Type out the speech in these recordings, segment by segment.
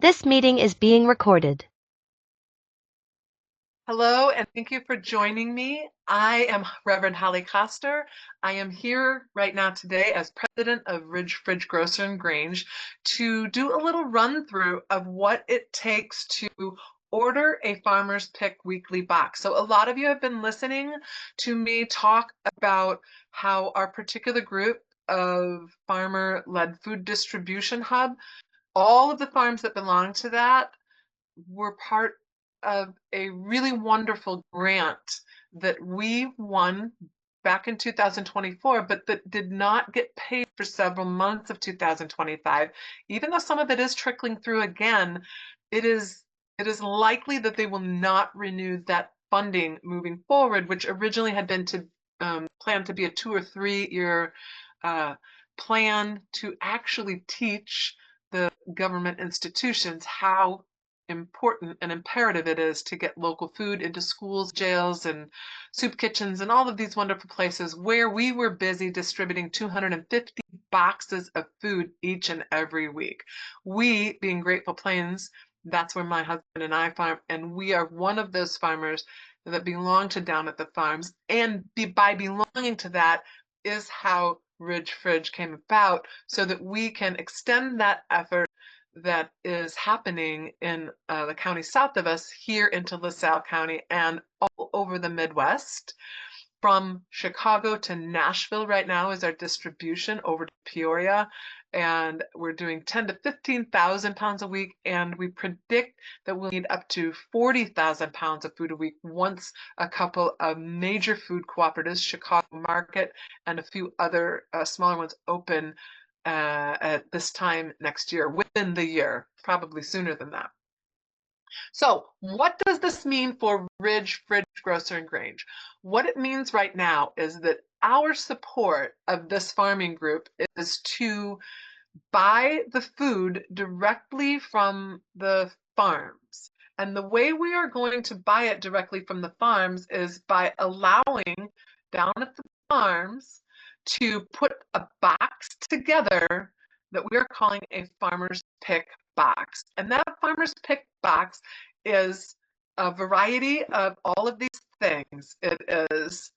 This meeting is being recorded. Hello, and thank you for joining me. I am Reverend Holly Coster. I am here right now today as president of Ridge Fridge Grocer Grange to do a little run through of what it takes to order a Farmer's Pick weekly box. So a lot of you have been listening to me talk about how our particular group of farmer-led food distribution hub, all of the farms that belong to that were part of a really wonderful grant that we won back in 2024, but that did not get paid for several months of 2025. Even though some of it is trickling through again, it is likely that they will not renew that funding moving forward, which originally had been to planned to be a 2 or 3 year plan to actually teach the government institutions how important and imperative it is to get local food into schools, jails, and soup kitchens, and all of these wonderful places where we were busy distributing 250 boxes of food each and every week. We, being Grateful Plains, that's where my husband and I farm, and we are one of those farmers that belong to Down at the Farms. And by belonging to that is how Ridge Fridge came about, so that we can extend that effort that is happening in the county south of us here into LaSalle County and all over the Midwest. From Chicago to Nashville right now is our distribution over to Peoria, and we're doing 10 to 15,000 pounds a week, and we predict that we'll need up to 40,000 pounds of food a week once a couple of major food cooperatives, Chicago Market and a few other smaller ones, open at this time next year, within the year, probably sooner than that. So what does this mean for Ridge Fridge Grocer and Grange? What it means right now is that our support of this farming group is to buy the food directly from the farms. And the way we are going to buy it directly from the farms is by allowing Down at the Farms to put a box together that we are calling a Farmer's Pick box. And that Farmer's Pick box is a variety of all of these things. It is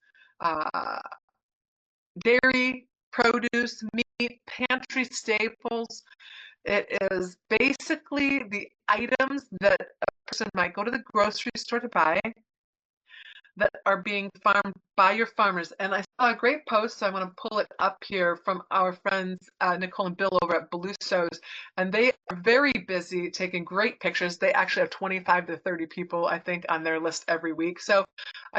dairy, produce, meat, pantry staples. It is basically the items that a person might go to the grocery store to buy that are being farmed by your farmers. And I saw a great post, so I want to pull it up here, from our friends Nicole and Bill over at Beluso's, and they are very busy taking great pictures. They actually have 25 to 30 people, I think, on their list every week. So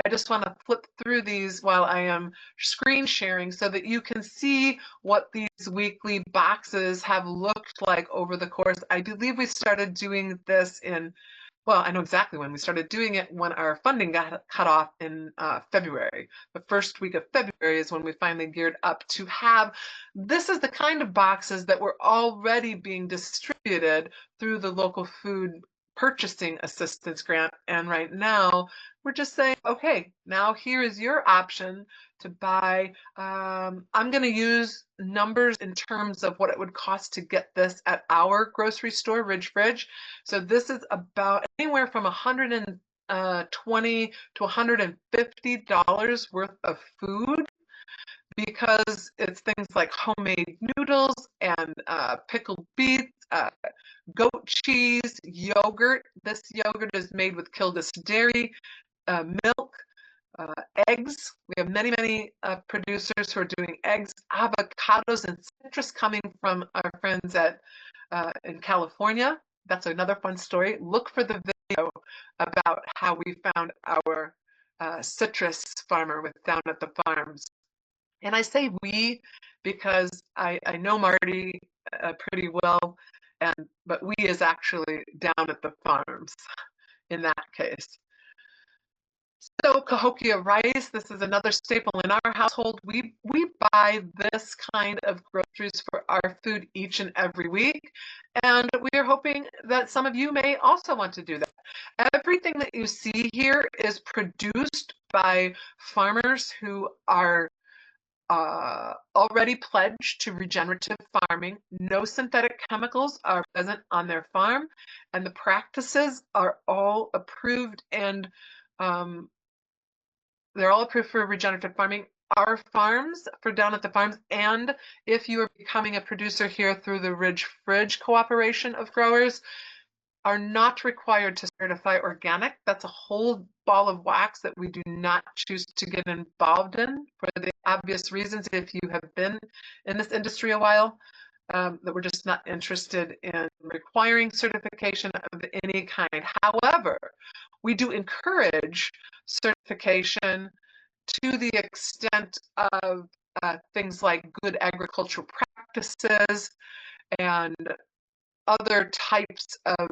I just want to flip through these while I am screen sharing so that you can see what these weekly boxes have looked like over the course. I believe we started doing this in, well, I know exactly when we started doing it, when our funding got cut off in February. The first week of February is when we finally geared up to have, this is the kind of boxes that were already being distributed through the local food purchasing assistance grant. And right now we're just saying, okay, now here is your option to buy. I'm going to use numbers in terms of what it would cost to get this at our grocery store, Ridge Fridge. So this is about anywhere from $120 to $150 worth of food, because it's things like homemade noodles and pickled beets, goat cheese, yogurt. This yogurt is made with Kildis dairy, milk, eggs. We have many, many producers who are doing eggs, avocados, and citrus coming from our friends at in California. That's another fun story. Look for the video about how we found our citrus farmer with Down at the Farms. And I say we because I know Marty pretty well, but we is actually Down at the Farms in that case. So Cahokia rice, this is another staple in our household. We buy this kind of groceries for our food each and every week, and we are hoping that some of you may also want to do that. Everything that you see here is produced by farmers who are already pledged to regenerative farming. No synthetic chemicals are present on their farm, and the practices are all approved, and they're all approved for regenerative farming. Our farms, for down at the farms, and if you are becoming a producer here through the Ridge Fridge Cooperation of Growers, are not required to certify organic. That's a whole ball of wax that we do not choose to get involved in for the obvious reasons. If you have been in this industry a while, that we're just not interested in requiring certification of any kind. However, we do encourage certification to the extent of things like good agricultural practices and other types of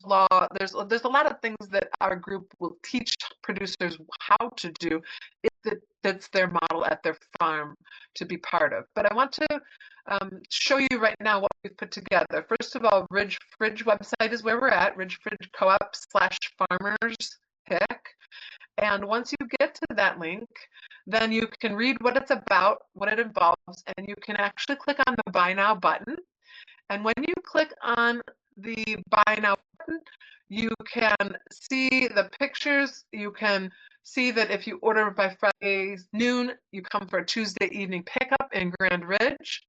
law. There's a lot of things that our group will teach producers how to do if it fits their model at their farm to be part of. But I want to show you right now what we've put together. First of all, Ridge Fridge website is where we're at, Ridge Fridge CoOp/farmers pick. And once you get to that link, then you can read what it's about, what it involves, and you can actually click on the Buy Now button. And when you click on the Buy Now button, you can see the pictures. You can see that if you order by Friday noon, you come for a Tuesday evening pickup in Grand Ridge.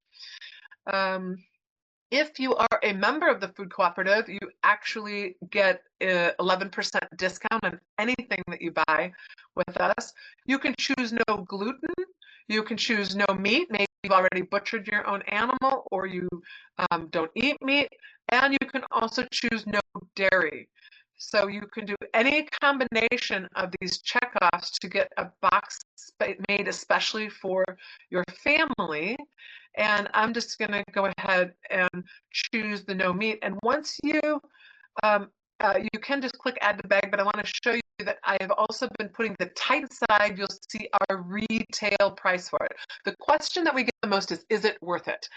If you are a member of the food cooperative, you actually get an 11% discount on anything that you buy with us. You can choose no gluten. You can choose no meat. Maybe you've already butchered your own animal, or you don't eat meat. And you can also choose no dairy. So you can do any combination of these checkoffs to get a box made especially for your family. And I'm just going to go ahead and choose the no meat. And once you can just click add to bag, but I want to show you that I have also been putting the tight side. You'll see our retail price for it. The question that we get the most is it worth it?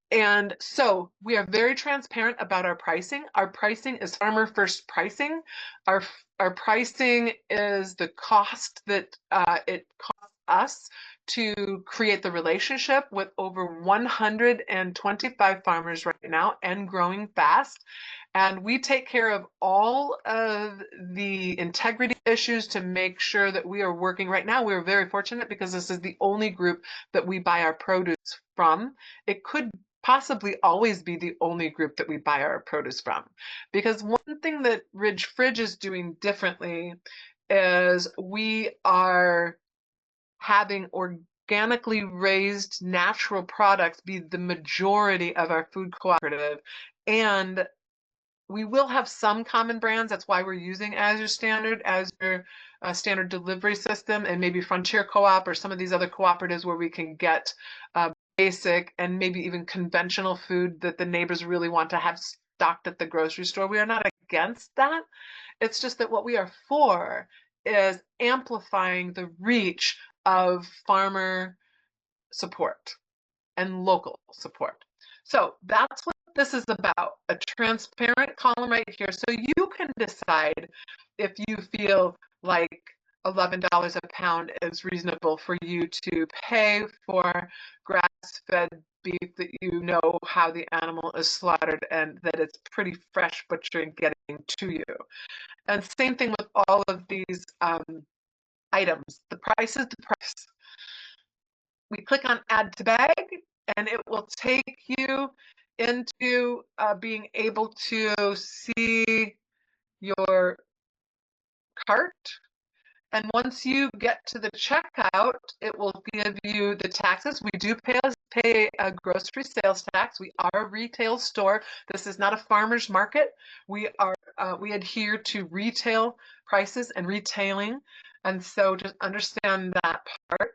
And so we are very transparent about our pricing. Our pricing is farmer first pricing. Our pricing is the cost that it costs us to create the relationship with over 125 farmers right now and growing fast. And we take care of all of the integrity issues to make sure that we are working. Right now, we're very fortunate because this is the only group that we buy our produce from. It could possibly always be the only group that we buy our produce from. Because one thing that Ridge Fridge is doing differently is we are having organically raised natural products be the majority of our food cooperative. And we will have some common brands. That's why we're using Azure Standard delivery system, and maybe Frontier Co-op or some of these other cooperatives where we can get basic and maybe even conventional food that the neighbors really want to have stocked at the grocery store. We are not against that. It's just that what we are for is amplifying the reach of farmer support and local support. So that's what this is about, a transparent column right here. So you can decide if you feel like $11 a pound is reasonable for you to pay for grass-fed beef that you know how the animal is slaughtered and that it's pretty fresh butchering getting to you. And same thing with all of these items. The price is the price. We click on add to bag and it will take you into being able to see your cart. And once you get to the checkout, it will give you the taxes. We do pay a grocery sales tax. We are a retail store. This is not a farmer's market. We adhere to retail prices and retailing. And so just understand that part.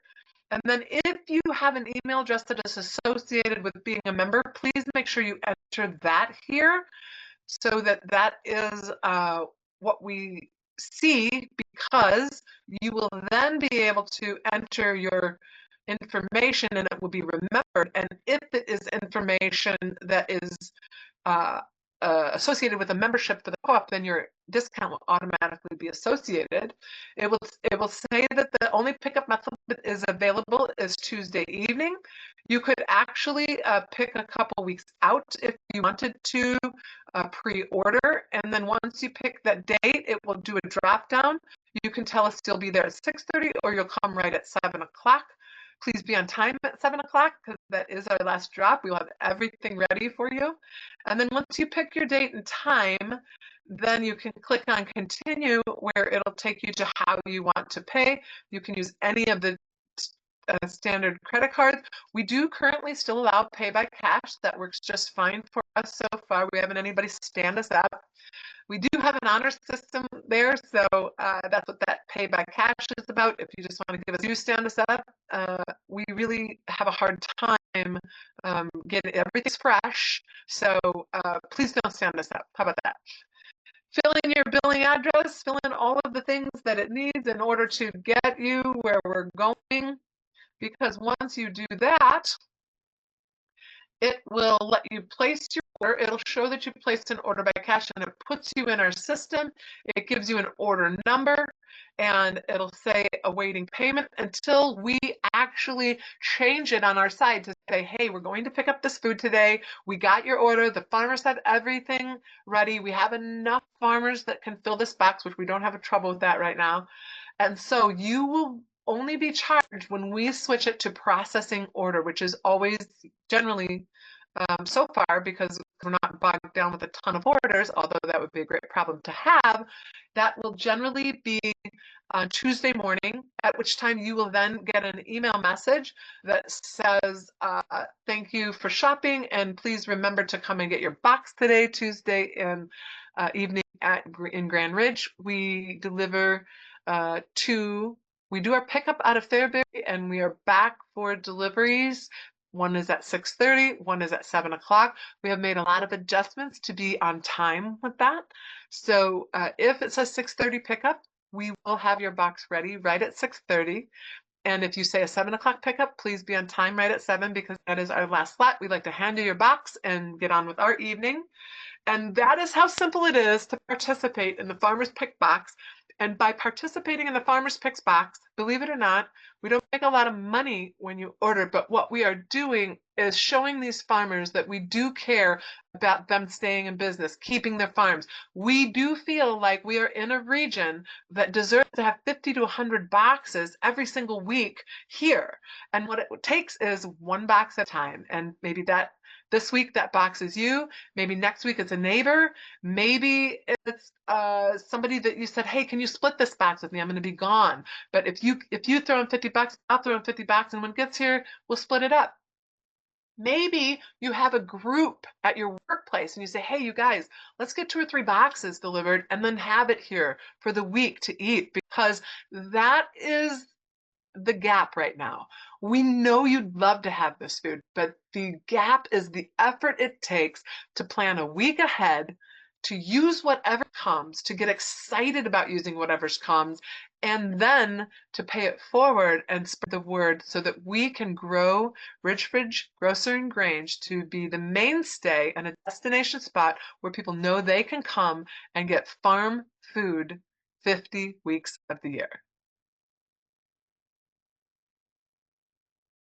And then if you have an email address that is associated with being a member, please make sure you enter that here so that that is what we see, because you will then be able to enter your information and it will be remembered. And if it is information that is associated with a membership for the co-op, then your discount will automatically be associated. It will say that the only pickup method that is available is Tuesday evening. You could actually pick a couple weeks out if you wanted to pre-order, and then once you pick that date, it will do a drop down. You can tell us you'll be there at 6:30 or you'll come right at 7 o'clock. Please be on time at 7 o'clock because that is our last drop. We will have everything ready for you. And then once you pick your date and time, then you can click on continue where it'll take you to how you want to pay. You can use any of the standard credit cards. We do currently still allow pay by cash. That works just fine for us so far. We haven't anybody stand us up. We do have an honor system there, so that's what that pay by cash is about. If you just want to give us, you stand us up. We really have a hard time getting everything's fresh, so please don't stand us up. How about that? Fill in your billing address, fill in all of the things that it needs in order to get you where we're going, because once you do that, it will let you place your order. It'll show that you placed an order by cash and it puts you in our system. It gives you an order number and it'll say awaiting payment until we actually change it on our side to say, hey, we're going to pick up this food today. We got your order. The farmers had everything ready. We have enough farmers that can fill this box, which we don't have a trouble with that right now. And so you will only be charged when we switch it to processing order, which is always generally so far, because we're not bogged down with a ton of orders, although that would be a great problem to have, that will generally be on Tuesday morning, at which time you will then get an email message that says, thank you for shopping, and please remember to come and get your box today, Tuesday evening in Grand Ridge. We deliver we do our pickup out of Fairbury, and we are back for deliveries. One is at 6:30, one is at 7 o'clock. We have made a lot of adjustments to be on time with that. So if it says 6:30 pickup, we will have your box ready right at 6:30. And if you say a 7 o'clock pickup, please be on time right at 7 because that is our last slot. We'd like to hand you your box and get on with our evening. And that is how simple it is to participate in the Farmer's Pick Box. And by participating in the Farmer's Pick Box, believe it or not, we don't make a lot of money when you order, but what we are doing is showing these farmers that we do care about them staying in business, keeping their farms. We do feel like we are in a region that deserves to have 50 to 100 boxes every single week here. And what it takes is one box at a time. And maybe that this week that box is you. Maybe next week it's a neighbor. Maybe it's somebody that you said, hey, can you split this box with me? I'm going to be gone. But if you throw in 50 bucks, I'll throw in 50 bucks, and when it gets here, we'll split it up. Maybe you have a group at your workplace and you say, hey, you guys, let's get 2 or 3 boxes delivered and then have it here for the week to eat, because that is the gap right now. We know you'd love to have this food, but the gap is the effort it takes to plan a week ahead, to use whatever comes, to get excited about using whatever comes, and then to pay it forward and spread the word so that we can grow Ridge Fridge Grocer Grange to be the mainstay and a destination spot where people know they can come and get farm food 50 weeks of the year.